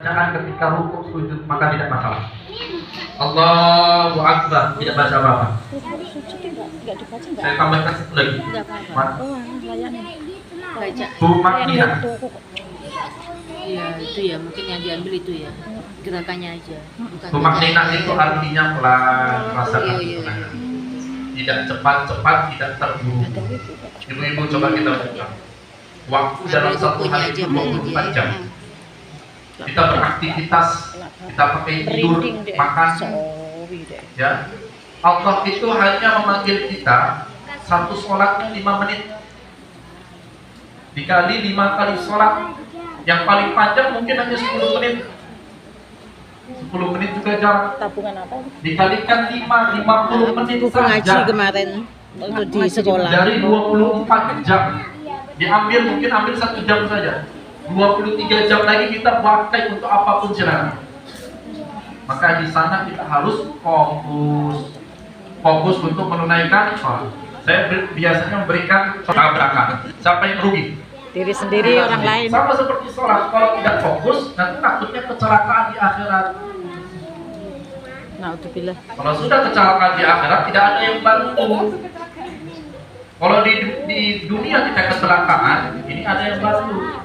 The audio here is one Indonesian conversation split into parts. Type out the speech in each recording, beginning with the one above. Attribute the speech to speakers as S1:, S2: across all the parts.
S1: bacaan ketika rukuk sujud maka tidak masalah. Allahu Akbar, tidak baca apa-apa.
S2: Enggak dibaca enggak?
S1: Saya tambahkan satu lagi.
S2: Enggak apa-apa. Oh, layaknya. Baca.
S1: Tumakninah.
S2: Iya, itu ya, mungkin yang diambil itu ya. Gerakannya aja. Bukan
S1: Tumakninah itu artinya pelan, rasakan
S2: iya.
S1: ketenangan. Tidak cepat-cepat, tidak terburu-buru. Ibu-ibu coba kita buka. Waktu dalam satu hari itu 24 jam. Kita beraktivitas, kita pakai tidur, makan, ya. Allah itu hanya memanggil kita satu sholatnya 5 menit. Dikali 5 kali sholat, yang paling panjang mungkin hanya 10 menit. 10 menit juga jam.
S2: Tabungan apa?
S1: Dikalikan 50 menit
S2: Buku ngaji
S1: saja.
S2: kemarin waktu di sekolah.
S1: Dari 24 jam. Diambil mungkin ambil 1 jam saja. 23 jam lagi kita pakai untuk apapun silakan. Maka di sana kita harus fokus untuk menunaikan sholat. Saya biasanya memberikan tabrakan. Siapa yang rugi?
S2: Diri sendiri, orang lain.
S1: Sama seperti sholat, kalau tidak fokus nanti takutnya kecelakaan di akhirat.
S2: Naudzubillah.
S1: Kalau sudah kecelakaan di akhirat tidak ada yang bantu. Kalau di dunia kita kecelakaan, ini ada yang bantu.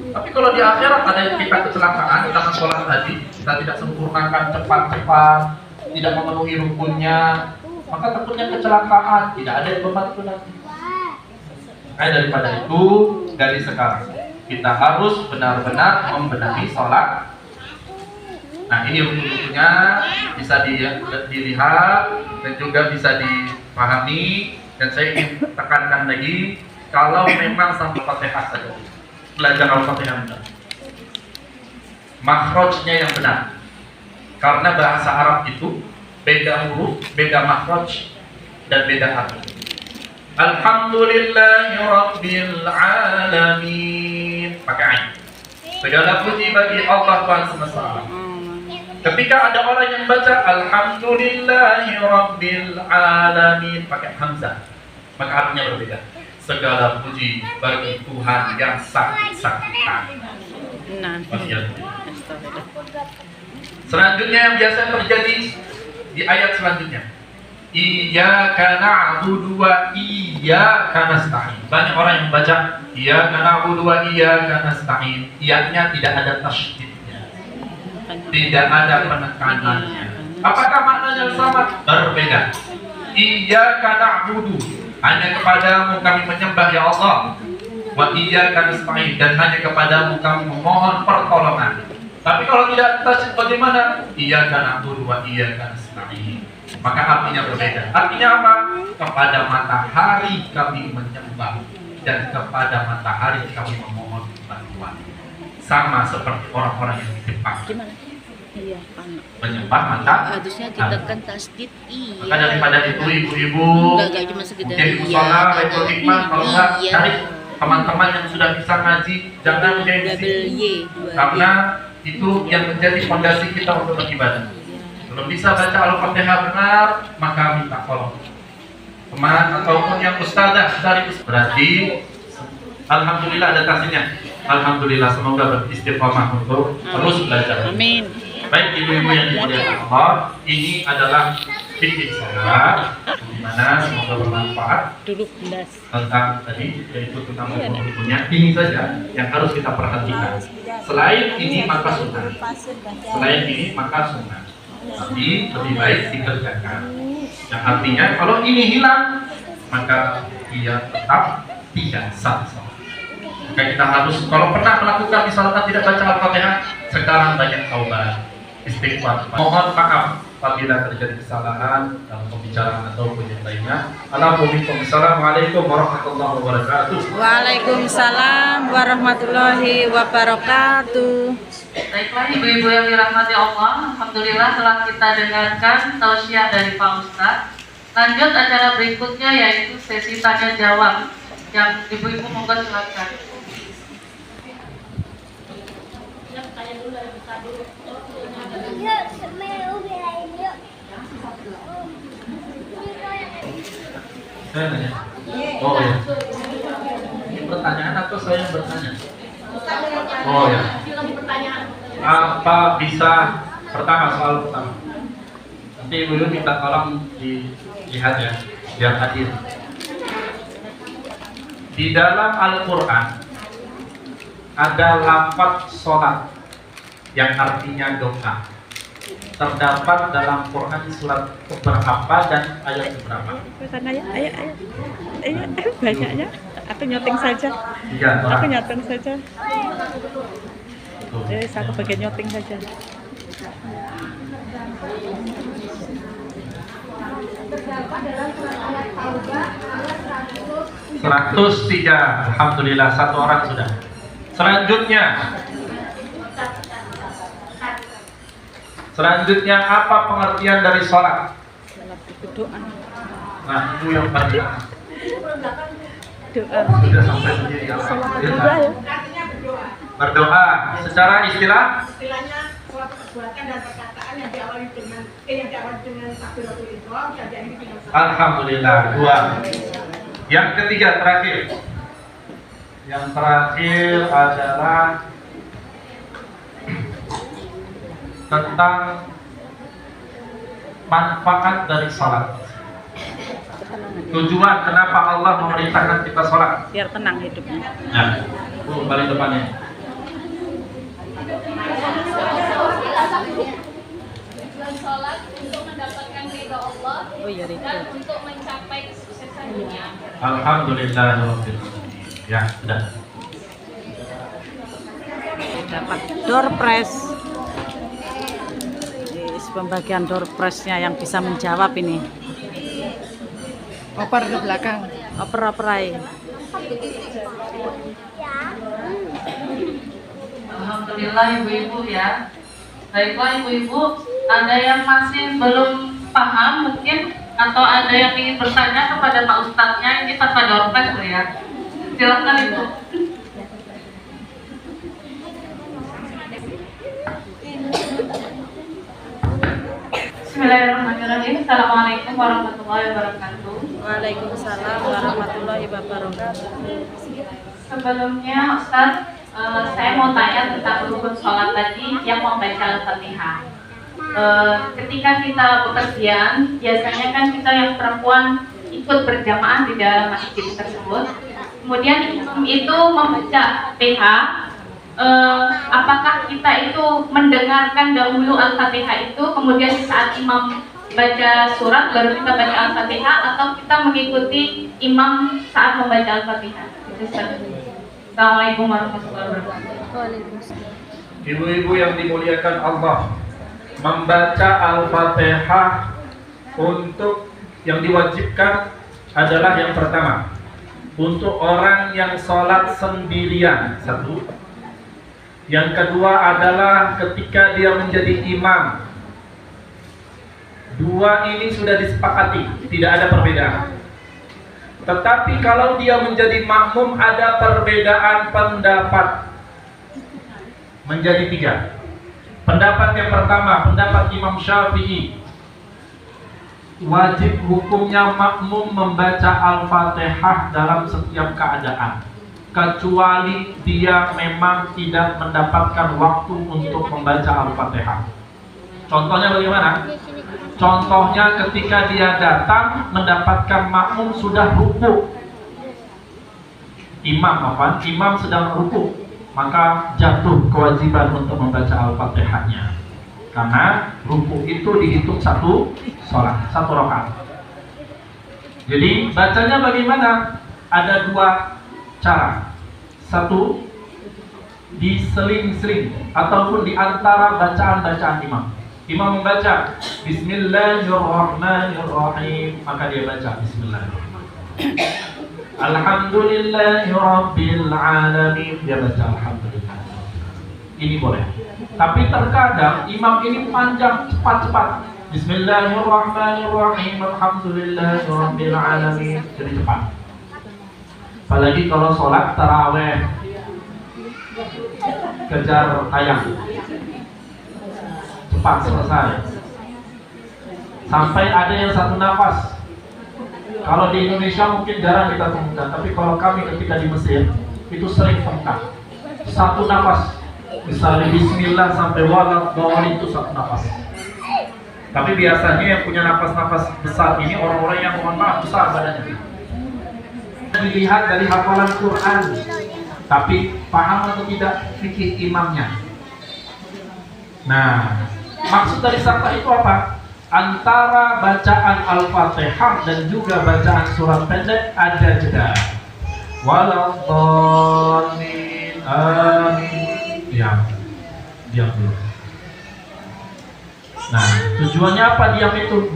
S1: Tapi kalau di akhirat ada yang kita kecelakaan karena sholat tadi, kita tidak sempurnakan cepat-cepat, tidak memenuhi rukunnya, maka takutnya kecelakaan, tidak ada yang membantu nanti. Makanya daripada itu, dari sekarang kita harus benar-benar membenahi sholat. Nah, ini rukun-rukunnya bisa dilihat dan juga bisa dipahami. Dan saya ingin tekankan lagi, kalau memang sampai Fatihah saja, belajar Al-Fatihah benar, makhrajnya yang benar. Karena bahasa Arab itu beda huruf, beda makhraj dan beda arti. Alhamdulillahi Rabbil Alamin, pakai ain. Segala puji bagi Allah Tuhan semesta alam. Ketika ada orang yang baca Alhamdulillahi Rabbil Alamin pakai hamzah, maka artinya berbeda. Segala puji bagi Tuhan yang sakit-sakitan. Selanjutnya yang biasa terjadi di ayat selanjutnya, Iyyaka na'budu wa iyyaka nasta'in. Banyak orang yang membaca Iyyaka na'budu wa iyyaka nasta'in, iyanya tidak ada tasydidnya, tidak ada penekanannya. Apakah maknanya sama? Berbeda. Iyyaka na'budu, hanya kepadamu kami menyembah ya Allah. Wa iyyaka nasta'in, dan hanya kepadamu kami memohon pertolongan. Tapi kalau tidak tasydid bagaimana? Iyyaka na'budu wa iyyaka nasta'in, maka artinya berbeda. Artinya apa? Kepada matahari kami menyembah dan kepada matahari kami memohon bantuan. Sama seperti orang-orang yang di Jepang.
S2: Gimana? Iya,
S1: menyembah matahari.
S2: Harusnya ditekan tasdid. Iya.
S1: Maka daripada itu ibu-ibu
S2: enggak cuma sekedar
S1: mungkin musola, Baitul Hikmah, kalau enggak cari teman-teman yang sudah bisa ngaji, jangan gengsi. Karena itu yang menjadi fondasi kita untuk beribadah. Belum bisa baca Al-Fatihah benar, maka minta tolong teman ataupun yang ustazah dari berarti alhamdulillah ada tasnya. Alhamdulillah, semoga beristiqomah untuk terus belajar.
S2: Amin.
S1: Baik ibu-ibu yang dimuliakan Allah, ini adalah fikih sholat, di mana semoga bermanfaat tentang tadi, yaitu tentang rukun-rukunnya. Ini saja yang harus kita perhatikan. Selain ini maka sunnah. Selain ini maka sunnah. Tapi lebih baik dikerjakan. Yang artinya kalau ini hilang, maka ia tetap tidak sah. Maka kita harus, kalau pernah melakukan misalkan tidak baca Al-Fatihah, sekarang banyak taubat, istighfar. Mohon maaf apabila terjadi kesalahan dalam pembicaraan ataupun yang lainnya. Assalamualaikum warahmatullahi wabarakatuh.
S2: Waalaikumsalam warahmatullahi wabarakatuh.
S3: Baiklah ibu-ibu yang dirahmati Allah, alhamdulillah telah kita dengarkan tausiah dari Pak Ustadz. Lanjut acara berikutnya yaitu sesi tanya jawab. Yang ibu-ibu monggo silakan.
S1: Saya nanya. Oh ya. Ini pertanyaan atau saya yang bertanya? Oh ya. Apa bisa pertama, soal pertama. Nanti Ibu minta tolong dilihat ya, biar hadir. Di dalam Al-Quran ada lafaz sholat yang artinya doa. Terdapat dalam Quran surat keberapa dan ayat keberapa?
S4: Ayo, banyaknya. Aku nyoting saja.
S1: Iya,
S4: Aku nyoting saja.
S1: Tuh.
S4: Aku bagian nyoting saja.
S1: 103, alhamdulillah satu orang sudah. Selanjutnya apa pengertian dari sholat?
S4: Salat itu doa.
S1: Nah, itu yang paling
S4: Doa.
S1: sudah sampai sendiri ya.
S4: Doa ya.
S1: Berdoa secara istilah
S5: Istilahnya suatu perbuatan dan perkataan yang diawali dengan takbiratul ihram dan diakhiri dengan salam.
S1: alhamdulillah 2. Yang ketiga terakhir. Yang terakhir adalah tentang manfaat dari salat. Tujuan kenapa Allah memerintahkan kita salat?
S4: Biar tenang hidupnya.
S1: Nah, balik depannya.
S6: Tujuan sholat untuk mendapatkan ridho Allah
S4: Oh iya, ridho.
S6: dan untuk mencapai kesuksesan dunia.
S1: Alhamdulillah. Ya, sudah.
S4: Dapat door prize. Pembagian door prize-nya yang bisa menjawab ini. Oper ke belakang. Oper-operai.
S3: Alhamdulillah ibu-ibu ya. Baiklah ibu-ibu, ada yang masih belum paham mungkin atau ada yang ingin bertanya kepada Pak Ustadznya, ini tanpa doorpress loh ya. Silakan ibu. Bismillahirrahmanirrahim. Assalamualaikum warahmatullahi wabarakatuh.
S4: Waalaikumsalam warahmatullahi wabarakatuh.
S3: Sebelumnya Ustaz, saya mau tanya tentang rukun sholat tadi yang membaca Al-Fatihah. Ketika kita bepergian, biasanya kan kita yang perempuan ikut berjamaah di dalam masjid tersebut. Kemudian imam itu membaca PH. Apakah kita itu mendengarkan dahulu Al-Fatihah itu, kemudian saat imam baca surat baru kita baca Al-Fatihah, atau kita mengikuti imam saat membaca Al-Fatihah? Assalamualaikum warahmatullahi wabarakatuh.
S1: Ibu-ibu yang dimuliakan Allah, membaca Al-Fatihah untuk yang diwajibkan adalah yang pertama untuk orang yang sholat sendirian, satu. Yang kedua adalah ketika dia menjadi imam. Dua ini sudah disepakati, tidak ada perbedaan. Tetapi kalau dia menjadi makmum ada perbedaan pendapat. Menjadi 3. Pendapat yang pertama, pendapat Imam Syafi'i. Wajib hukumnya makmum membaca Al-Fatihah dalam setiap keadaan, kecuali dia memang tidak mendapatkan waktu untuk membaca Al-Fatihah. Contohnya bagaimana? Contohnya ketika dia datang mendapatkan makmum sudah ruku, imam sedang ruku, maka jatuh kewajiban untuk membaca Al-Fatihahnya, karena ruku itu dihitung satu sholat, satu rakaat. Jadi bacanya bagaimana? Ada 2 cara. Satu, diseling-seling ataupun di antara bacaan-bacaan imam. Imam membaca Bismillahirrahmanirrahim, maka dia baca Bismillahirrahmanirrahim. Alhamdulillahirabbil alamin, dia baca Alhamdulillah. Ini boleh. Tapi terkadang imam ini panjang, cepat-cepat. Bismillahirrahmanirrahim, Alhamdulillahirabbil alamin, jadi cepat. Apalagi kalau sholat taraweh, kejar tayang, cepat selesai. Sampai ada yang satu nafas. Kalau di Indonesia mungkin jarang kita temukan, tapi kalau kami ketika di Mesir itu sering temukan. Satu nafas Misalnya bismillah sampai waladhdallin itu satu nafas. Tapi biasanya yang punya nafas-nafas besar ini orang-orang yang mohon maaf besar badannya. Dilihat dari hafalan Quran, tapi paham atau tidak fikih imamnya. Nah, maksud dari sakta itu apa? Antara bacaan Al-Fatihah dan juga bacaan surat pendek ada jeda. Waladhdallin, amin. Diam dulu. Nah, tujuannya apa diam itu?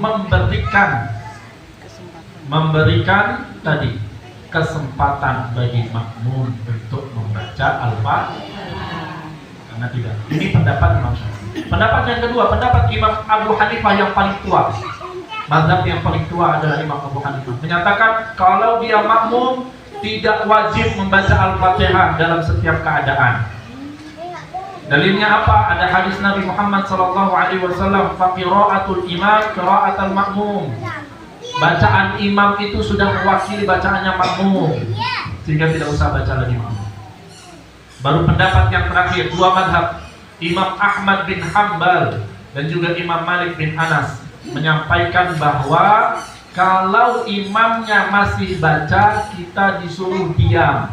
S1: Memberikan tadi kesempatan bagi makmum untuk membaca Al-Fatihah. Karena tidak. Ini pendapat Imam Syafi'i. Pendapat yang kedua, pendapat Imam Abu Hanifah yang paling tua. Mazhab yang paling tua adalah Imam Abu Hanifah. Menyatakan kalau dia makmum tidak wajib membaca Al-Fatihah dalam setiap keadaan. Dalilnya apa? Ada hadis Nabi Muhammad SAW, faqira'atul imam qira'atul makmum. Bacaan imam itu sudah mewakili bacaannya makmum, sehingga tidak usah baca lagi makmum. Baru pendapat yang terakhir, dua mazhab, Imam Ahmad bin Hanbal dan juga Imam Malik bin Anas menyampaikan bahwa kalau imamnya masih baca, kita disuruh diam.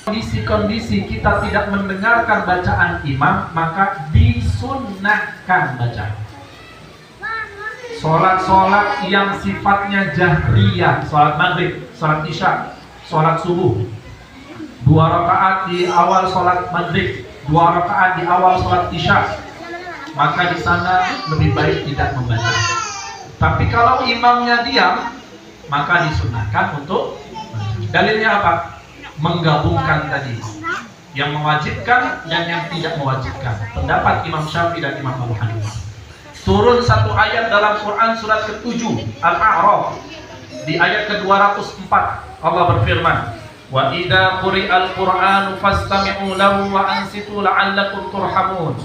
S1: Kondisi-kondisi kita tidak mendengarkan bacaan imam, maka disunnahkan baca. Sholat-sholat yang sifatnya jahriyah, sholat maghrib, sholat isya, sholat subuh, 2 rakaat di awal sholat maghrib, 2 rakaat di awal sholat isya, maka di sana lebih baik tidak membaca. Tapi kalau imamnya diam, maka disunahkan untuk membaca. Dalilnya apa? Menggabungkan tadi yang mewajibkan dan yang tidak mewajibkan. Pendapat Imam Syafi'i dan Imam Abu Hanifah. Turun satu ayat dalam Quran surat ke-7 Al-A'raf di ayat ke-204, Allah berfirman, wa idza quri'al qur'anu fastami'u lahu wa ansitu la'allakum turhamun.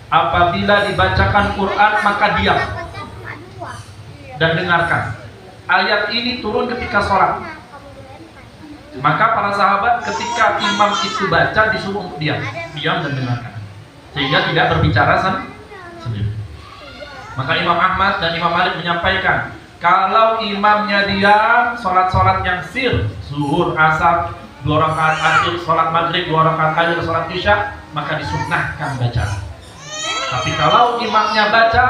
S1: Apabila dibacakan Quran maka diam dan dengarkan. Ayat ini turun ketika sholat. Maka para sahabat ketika imam itu baca disuruh untuk diam dan dengarkan, sehingga tidak berbicara sendiri. Maka Imam Ahmad dan Imam Malik menyampaikan, kalau imamnya diam, sholat-sholat yang sir, zuhur, asar, 2 rakaat akhir, sholat maghrib, 2 rakaat akhir, sholat isya, maka disunnahkan baca. Tapi kalau imamnya baca,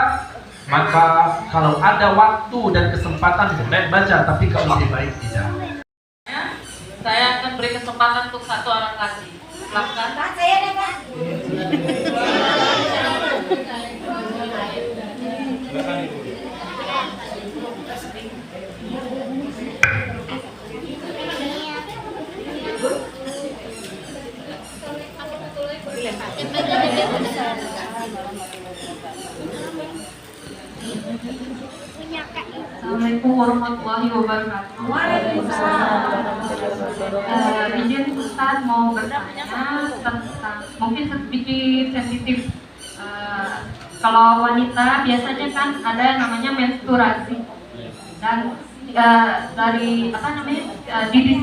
S1: maka kalau ada waktu dan kesempatan boleh baca, tapi kalau lebih baik tidak.
S3: Saya akan beri kesempatan untuk satu orang lagi. Silakan. Assalamualaikum warahmatullahi wabarakatuh. Izin Ustaz mau bertanya tentang mungkin sedikit sensitif. Kalau wanita biasanya kan ada namanya menstruasi dan dari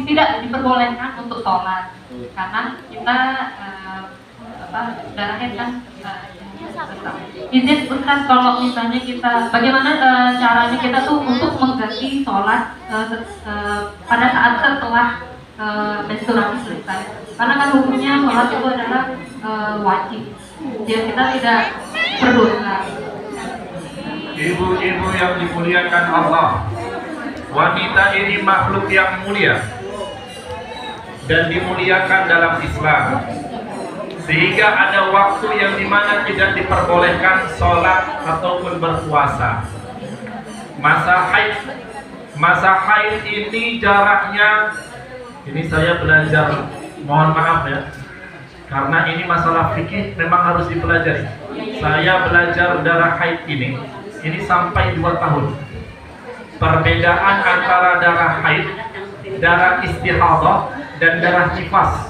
S3: tidak diperbolehkan untuk sholat karena kita darahnya kan izin Ustaz kalau misalnya kita bagaimana caranya kita tuh untuk mengganti sholat pada saat setelah menstruasi selesai, karena kan hukumnya sholat itu adalah wajib, jadi kita tidak berdosa.
S1: Ibu-ibu yang dimuliakan Allah, wanita ini makhluk yang mulia dan dimuliakan dalam Islam, sehingga ada waktu yang dimana tidak diperbolehkan sholat ataupun berpuasa. Masa haid ini jaraknya, ini saya belajar, mohon maaf ya, karena ini masalah fikih memang harus dipelajari. Saya belajar darah haid ini sampai 2 tahun. Perbedaan antara darah haid, darah istihadah, dan darah nifas.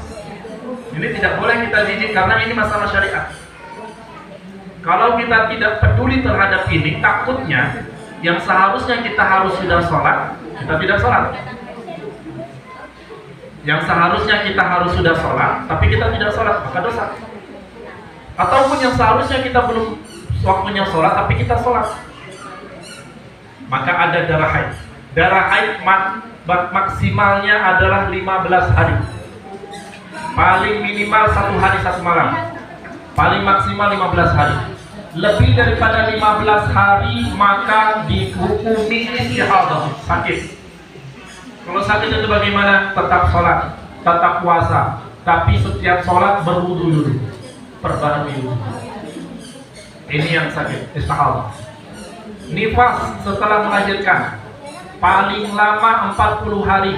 S1: Ini tidak boleh kita didik karena ini masalah syariat. Kalau kita tidak peduli terhadap ini, takutnya yang seharusnya kita harus sudah sholat, kita tidak sholat. Yang seharusnya kita harus sudah sholat, tapi kita tidak sholat, maka dosa. Ataupun yang seharusnya kita belum waktunya sholat, tapi kita sholat, maka ada darah haid. Darah haid maksimalnya adalah 15 hari. Paling minimal 1 hari 1 malam. Paling maksimal 15 hari. Lebih daripada 15 hari maka dihukumi istihadah, sakit. Kalau sakit itu bagaimana? Tetap sholat, tetap puasa, tapi setiap sholat berwudu dulu, perbaharui wudu. Ini yang sakit, istihadah. Nifas setelah melahirkan paling lama 40 hari.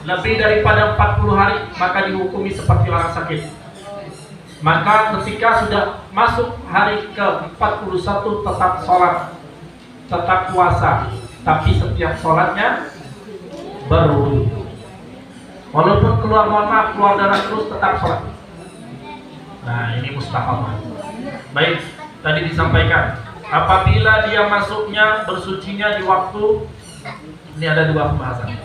S1: Lebih daripada 40 hari maka dihukumi seperti orang sakit. Maka ketika sudah masuk hari ke-41 tetap sholat, tetap puasa, tapi setiap sholatnya berwudu. Walaupun keluar, mohon maaf, keluar darah terus, tetap sholat. Nah, ini mustahab. Baik, tadi disampaikan, apabila dia masuknya bersucinya di waktu, ini ada 2 pembahasan.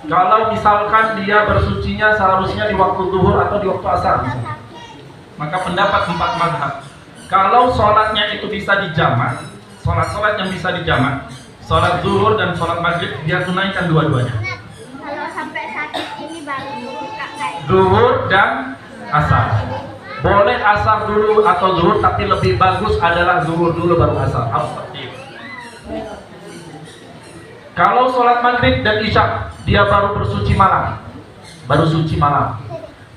S1: Kalau misalkan dia bersucinya seharusnya di waktu zuhur atau di waktu asar misalnya, maka pendapat 4 mazhab. Kalau sholatnya itu bisa dijamak, sholat yang bisa dijamak, sholat zuhur dan sholat maghrib, dia tunaikan dua-duanya.
S7: Kalau sampai sakit ini baru buka kayak
S1: Zuhur dan asar. Boleh asar dulu atau zuhur, tapi lebih bagus adalah zuhur dulu baru asar. Harus seperti itu. Kalau sholat maghrib dan isya, dia baru bersuci malam,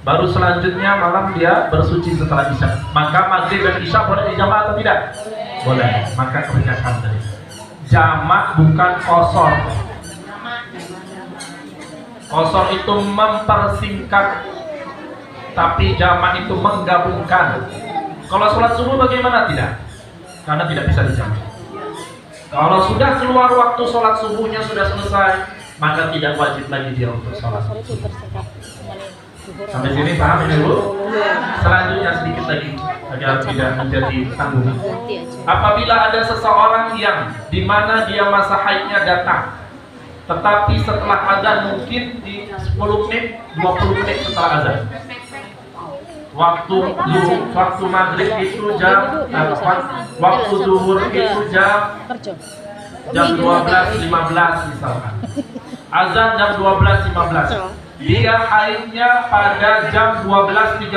S1: baru selanjutnya malam dia bersuci setelah isya. Maka maghrib dan isya boleh dijamak atau tidak? Boleh. Maka kerjakan tadi. Jamak bukan qasar. Qasar itu mempersingkat, tapi jamak itu menggabungkan. Kalau sholat subuh bagaimana? Tidak, karena tidak bisa dijamak. Kalau sudah keluar waktu sholat subuhnya sudah selesai, maka tidak wajib lagi dia untuk sholat subuh. Sampai sini paham ini dulu? Selanjutnya sedikit lagi agar tidak menjadi tanggungan. Apabila ada seseorang yang dimana dia masa haidnya datang, tetapi setelah azan mungkin di 10 menit, 20 menit setelah azan, waktu maghrib itu jam 4, waktu zuhur itu jam 12.15 misalkan, azan jam 12.15. Dia haidnya pada jam 12.30.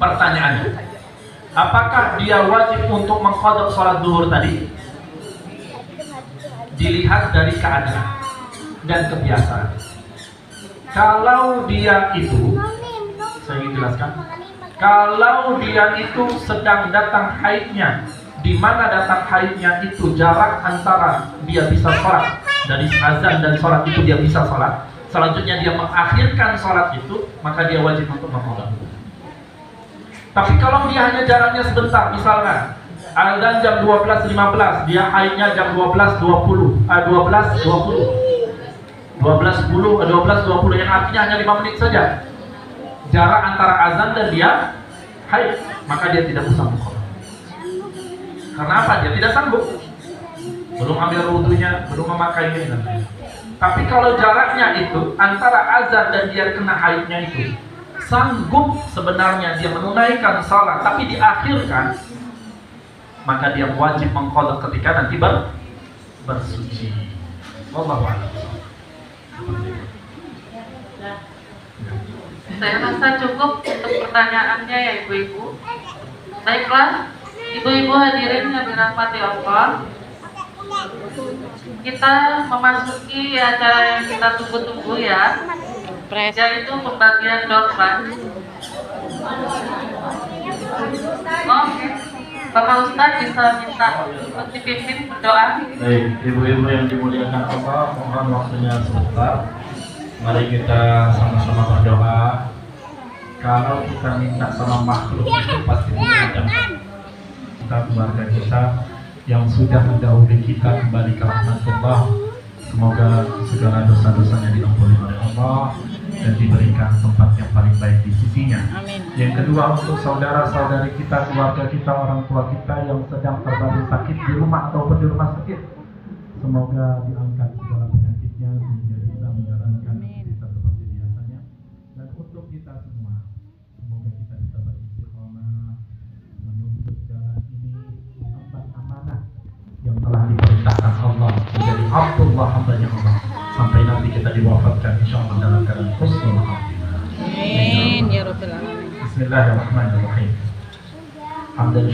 S1: Pertanyaannya, apakah dia wajib untuk mengqadha sholat zuhur tadi? Dilihat dari keadaan dan kebiasaan. Kalau dia itu, saya ingin jelaskan, kalau dia itu sedang datang haidnya, di mana datang haidnya itu jarak antara dia bisa sholat, dari azan dan sholat itu dia bisa sholat, selanjutnya dia mengakhirkan sholat itu, maka dia wajib untuk mengqadha. Tapi kalau dia hanya jaraknya sebentar, misalnya azan jam 12.15, dia haidnya jam 12.20, 12.20 yang artinya hanya 5 menit saja jarak antara azan dan dia haid, maka dia tidak usah mengqadha. Karena apa? Dia tidak sanggup, belum ambil wudunya, belum memakainya dan lain. Tapi kalau jaraknya itu antara azan dan dia kena haidnya itu sanggup sebenarnya dia menunaikan salat tapi diakhirkan, maka dia wajib mengqadha ketika nanti bersuci. Wallahu a'lam.
S3: Saya rasa cukup untuk pertanyaannya ya ibu-ibu. Baiklah, ibu-ibu hadirin yang dirahmati Allah, kita memasuki acara yang kita tunggu-tunggu ya, yaitu pembagian dorban. Oke, Bapak Ustadz bisa minta untuk dipimpin berdoa.
S1: Baik, ibu-ibu yang dimuliakan Allah, mohon waktunya sebentar. Mari kita sama-sama berdoa. Kalau kita minta sama makhluk itu pasti tidak ada. Kita keluarga kita yang sudah mendahului kita kembali ke rahmatullah, semoga segala dosa-dosanya diampuni oleh Allah dan diberikan tempat yang paling baik di sisinya.
S4: Amin.
S1: Yang kedua, untuk saudara-saudari kita, keluarga kita, orang tua kita yang sedang terbaring sakit di rumah ataupun di rumah sakit, semoga diangkat segala penyakitnya sehingga bisa menjalankan aktivitas seperti biasanya. Dan untuk kita semua, semoga kita bisa beristiqomah yang telah diperintahkan Allah menjadi Abdullah hambanya Allah sampai nanti kita diwafatkan insyaallah dalam keadaan husnul khatimah.
S4: Amin ya rabbal alamin.
S1: Bismillahirrahmanirrahim. Hamdan